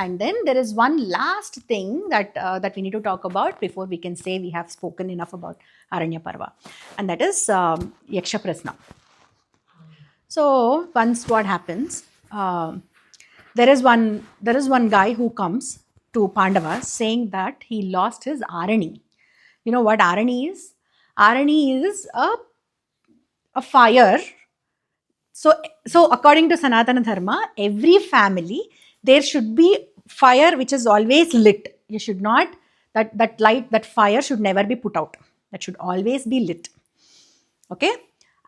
And then there is one last thing that we need to talk about before we can say we have spoken enough about Aranya Parva, and that is Yaksha Prasna. So once what happens, there is one guy who comes to Pandavas saying that he lost his Arani. You know what Arani is? Arani is a fire. So according to Sanatana Dharma, every family there should be fire which is always lit. You should not that fire should never be put out. That should always be lit. Okay,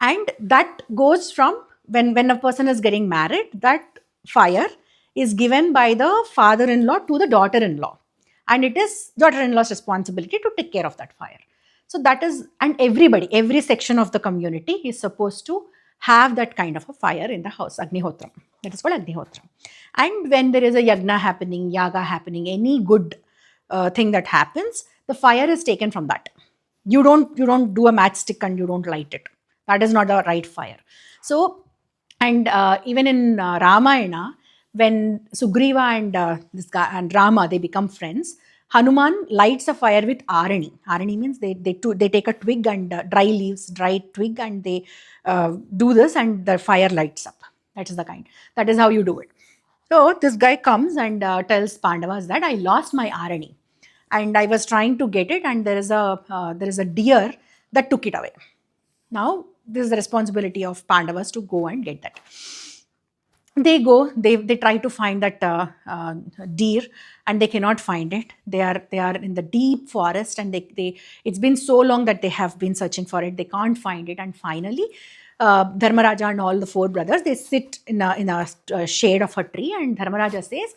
and that goes from when a person is getting married, that fire is given by the father-in-law to the daughter-in-law, and it is daughter-in-law's responsibility to take care of that fire. So that is, and every section of the community is supposed to have that kind of a fire in the house, Agnihotram. That is called Agnihotram. And when there is a yagna happening, yaga happening, any good thing that happens, the fire is taken from that. You don't do a matchstick and you don't light it. That is not the right fire. So, and even in Ramayana, when Sugriva and this guy and Rama, they become friends, Hanuman lights a fire with Arani. Arani means they take a twig and dry leaves, dry twig, and they do this, and the fire lights up. That is the kind. That is how you do it. So this guy comes and tells Pandavas that I lost my Arani, and I was trying to get it, and there is a deer that took it away. Now this is the responsibility of Pandavas to go and get that. They go, they try to find that deer, and they cannot find it. They are in the deep forest, and they it's been so long that they have been searching for it. They can't find it, and finally Dharmaraja and all the four brothers, they sit in a shade of a tree, and Dharmaraja says,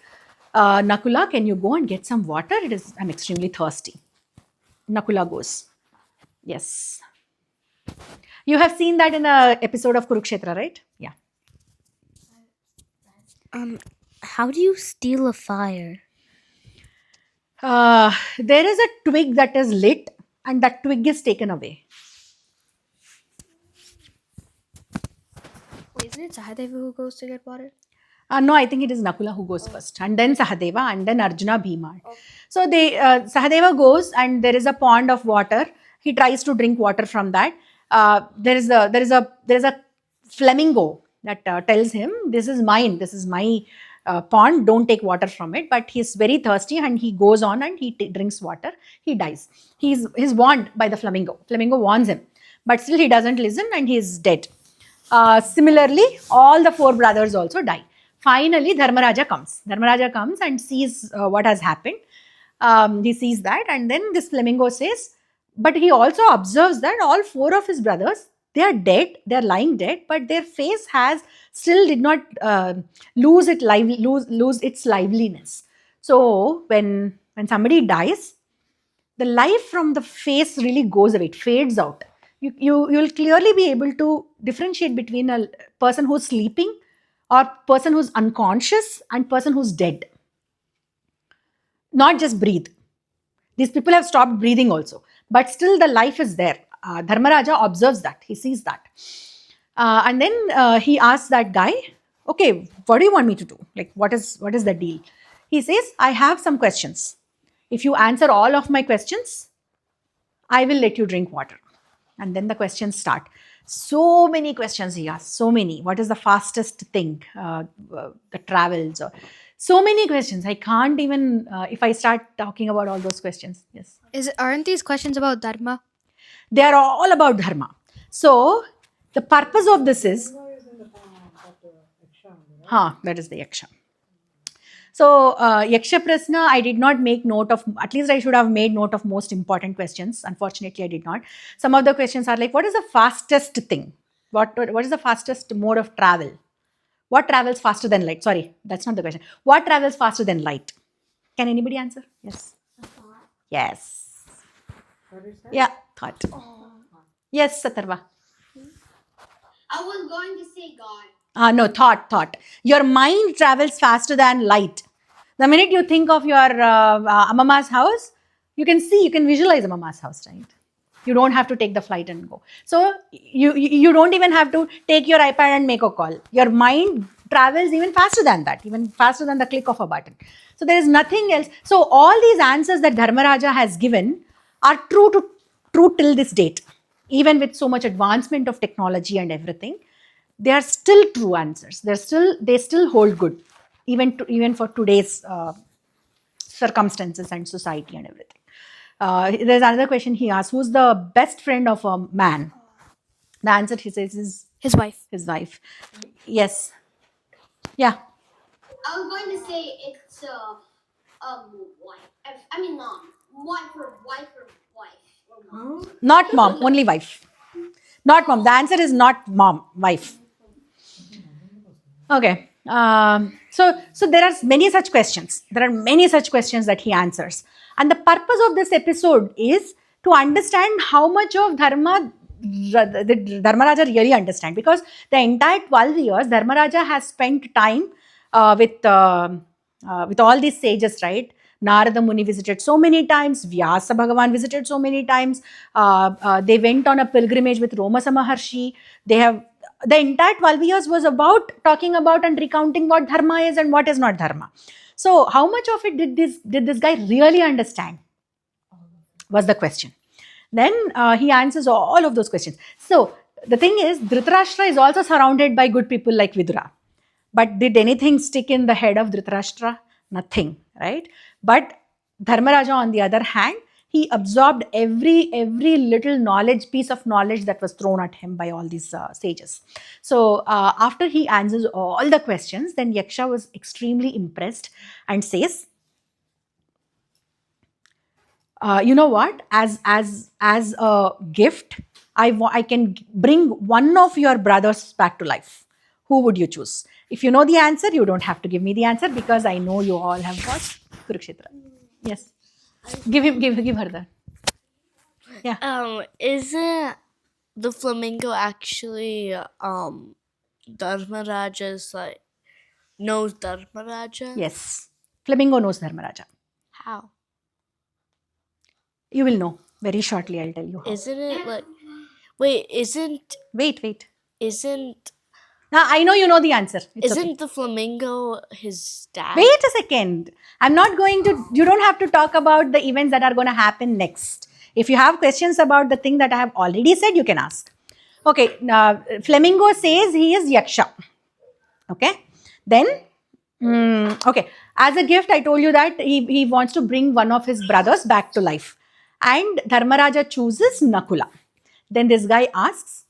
Nakula, can you go and get some water? I'm extremely thirsty. Nakula goes. Yes. You have seen that in an episode of Kurukshetra, right? Yeah. How do you steal a fire? There is a twig that is lit, and that twig is taken away. Wait, isn't it Sahadeva who goes to get water? No, I think it is Nakula who goes first, and then Sahadeva, and then Arjuna, Bhima. So Sahadeva goes, and there is a pond of water. He tries to drink water from that. There is a flamingo that tells him, "This is mine. This is my pond. Don't take water from it." But he's very thirsty, and he goes on and he drinks water. He dies. He's warned by the flamingo. Flamingo warns him, but still he doesn't listen, and he's dead. Similarly, all the four brothers also die. Finally, Dharmaraja comes. Dharmaraja comes and sees what has happened. He sees that, and then this flamingo says, but he also observes that all four of his brothers, they are dead, they are lying dead, but their face has still did not lose its liveliness. So when somebody dies, the life from the face really goes away, it fades out. You'll clearly be able to differentiate between a person who's sleeping or person who's unconscious and person who's dead. Not just breathe. These people have stopped breathing also, but still the life is there. Dharmaraja observes that, he sees that. And then he asks that guy, okay, what do you want me to do? Like, what is the deal? He says, I have some questions. If you answer all of my questions, I will let you drink water. And then the questions start. So many questions he asks, so many. What is the fastest thing that travels? Or so many questions. I can't even, if I start talking about all those questions. Yes. Aren't these questions about dharma? They are all about dharma. So the purpose of this is, that is the Yaksha. So Yaksha Prasna, I did not make note of, at least I should have made note of most important questions. Unfortunately, I did not. Some of the questions are like, what is the fastest thing? What is the fastest mode of travel? What travels faster than light? Sorry, that's not the question. What travels faster than light? Can anybody answer? Yes. Thought. Yes. Yeah, thought. Oh. Yes, Satarva. I was going to say God. No, thought. Your mind travels faster than light. The minute you think of your Amama's house, you can visualize Amama's house, right? You don't have to take the flight and go. So you don't even have to take your iPad and make a call. Your mind travels even faster than that, even faster than the click of a button. So there is nothing else. So all these answers that Dharmaraja has given are true till this date. Even with so much advancement of technology and everything, they are still true answers. They still hold good, even for today's circumstances and society and everything. There's another question he asked: who's the best friend of a man? The answer he says is His wife. his wife. Yes. Yeah. I was going to say it's wife. I mean mom. Wife or mom. Not mom, only wife. Not mom. The answer is not mom, wife. Okay. So there are many such questions. There are many such questions that he answers. And the purpose of this episode is to understand how much of Dharma the Dharmaraja really understand, because the entire 12 years Dharmaraja has spent time with all these sages, right? Narada Muni visited so many times, Vyasa Bhagavan visited so many times, they went on a pilgrimage with Romasa Maharshi. The entire 12 years was about talking about and recounting what dharma is and what is not dharma. So how much of it did this guy really understand was the question. Then he answers all of those questions. So the thing is, Dhritarashtra is also surrounded by good people like Vidura. But did anything stick in the head of Dhritarashtra? Nothing, right? But Dharmaraja, on the other hand, he absorbed every little piece of knowledge that was thrown at him by all these sages. So after he answers all the questions, then Yaksha was extremely impressed and says, you know what? As a gift, I can bring one of your brothers back to life. Who would you choose? If you know the answer, you don't have to give me the answer, because I know you all have watched Kurukshetra. Yes. Give her that. Yeah. Isn't the flamingo actually Dharmaraja's knows Dharmaraja? Yes. Flamingo knows Dharmaraja. How? You will know very shortly. I'll tell you how. Isn't it wait, Wait. isn't Now I know you know the answer. It's isn't okay. the flamingo his dad? Wait a second. I'm not going to, you don't have to talk about the events that are going to happen next. If you have questions about the thing that I have already said, you can ask. Okay, Flamingo says he is Yaksha. Okay, then, okay, as a gift, I told you that he wants to bring one of his brothers back to life. And Dharmaraja chooses Nakula. Then this guy asks,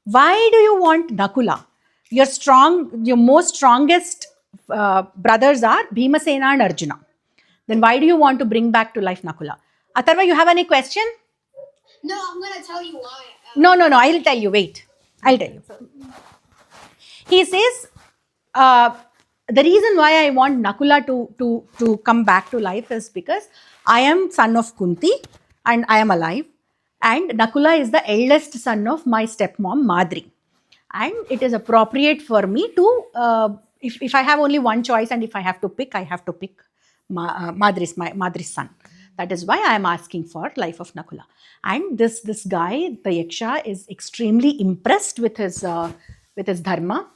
why do you want Nakula? Your most strongest brothers are Bhimasena and Arjuna. Then why do you want to bring back to life Nakula? Atharva, you have any question? No, I'm gonna tell you why. No, I'll tell you. Wait. I'll tell you. He says, the reason why I want Nakula to come back to life is because I am son of Kunti and I am alive. And Nakula is the eldest son of my stepmom, Madri. And it is appropriate for me to, if I have only one choice and if I have to pick, I have to pick Madri's son. That is why I am asking for life of Nakula. And this guy, the Yaksha, is extremely impressed with his dharma,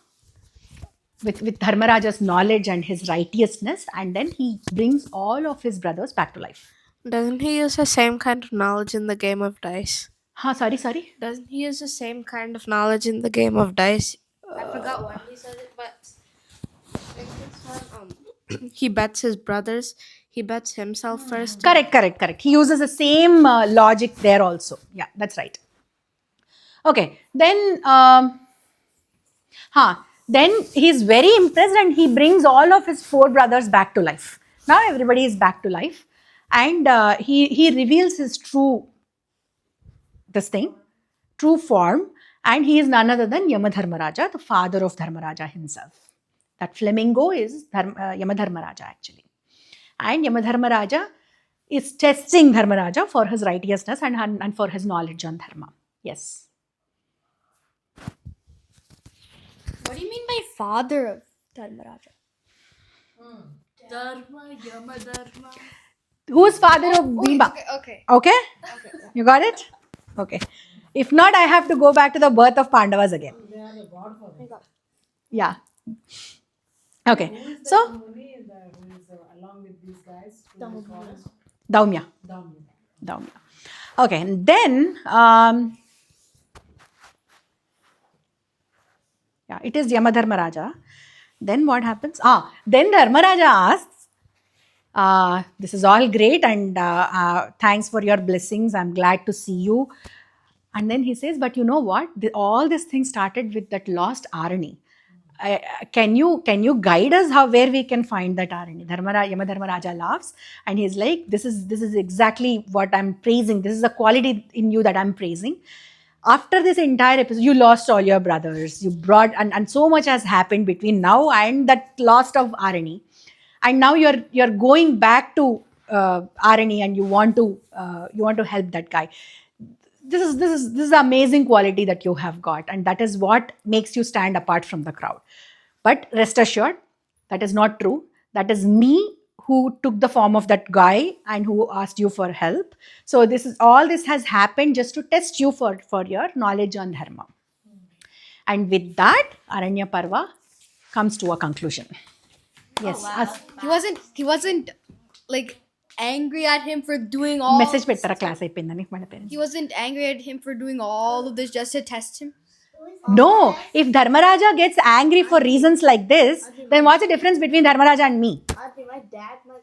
with Dharmaraja's knowledge and his righteousness, and then he brings all of his brothers back to life. Doesn't he use the same kind of knowledge in the game of dice? Sorry. Doesn't he use the same kind of knowledge in the game of dice? I forgot when he said it, but in this one, he bets his brothers. He bets himself first. Correct. He uses the same logic there also. Yeah, that's right. Okay, then, then he's very impressed and he brings all of his 4 brothers back to life. Now everybody is back to life, and he reveals his true form, and he is none other than Yamadharmaraja, the father of Dharmaraja himself. That flamingo is Yamadharmaraja actually. And Yamadharmaraja is testing Dharmaraja for his righteousness and for his knowledge on dharma. Yes. What do you mean by father of Dharmaraja? Dharma, Yamadharma. Who is father of Bhima? Okay. Okay? You got it? Okay. If not, I have to go back to the birth of Pandavas again. Yeah. Okay. So, Along with these guys to the forest? Daumya. Down. Daumya. Okay. And then, yeah, it is Yamadharmaraja. Then what happens? Then Dharmaraja asks, this is all great and thanks for your blessings. I'm glad to see you. And then he says, but you know what? All this thing started with that lost Arani. Can you guide us where we can find that Arani? Yamadharmaraja laughs and he's like, this is exactly what I'm praising. This is a quality in you that I'm praising. After this entire episode, you lost all your brothers. You brought and so much has happened between now and that lost of Arani, and now you're going back to Arani and you want to help that guy. This is amazing quality that you have got, and that is what makes you stand apart from the crowd. But rest assured, that is not true. That is me who took the form of that guy and who asked you for help. So this has happened just to test you for your knowledge on dharma. And with that, Aranya Parva comes to a conclusion. Yes. He wasn't like angry at him for doing all. Message పెట్టారా class అయిపోయిందని మన parents. He wasn't angry at him for doing all of this just to test him. No, if Dharmaraja gets angry for reasons like this, then what's the difference between Dharmaraja and me? My dad, my